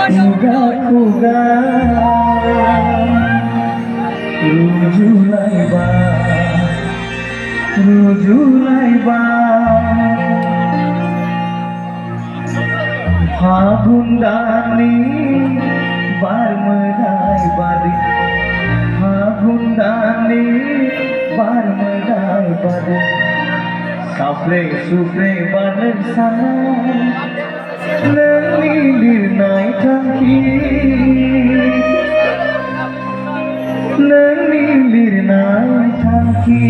Kuga rujulai ba Fagun dani barmedai badi Fagun dani barmedai badi Sapre supre banen sana Nelilir naik kaki Nelilir naik kaki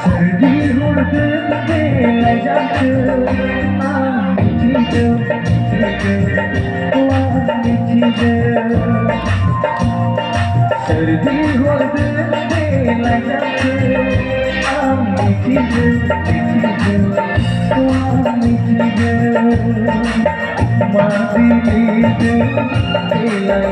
Serdi hurde lai jaatu ami chide Serdi hurde lai jaatu ami chide Mati lide lai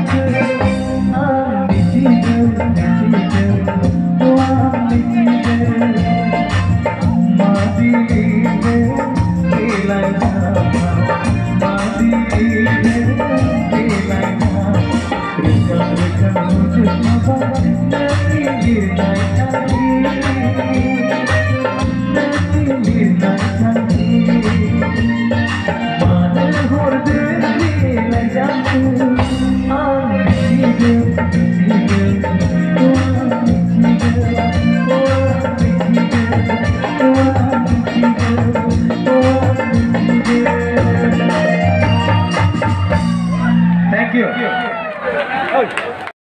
jangka Ami cida Ami cida Madile Belai nama Madile Belai nama Rekan-rekan wujud nama Nanti mirnai cantik Nanti mirnai cantik Mana horde belai jangka Ami cida Thank you.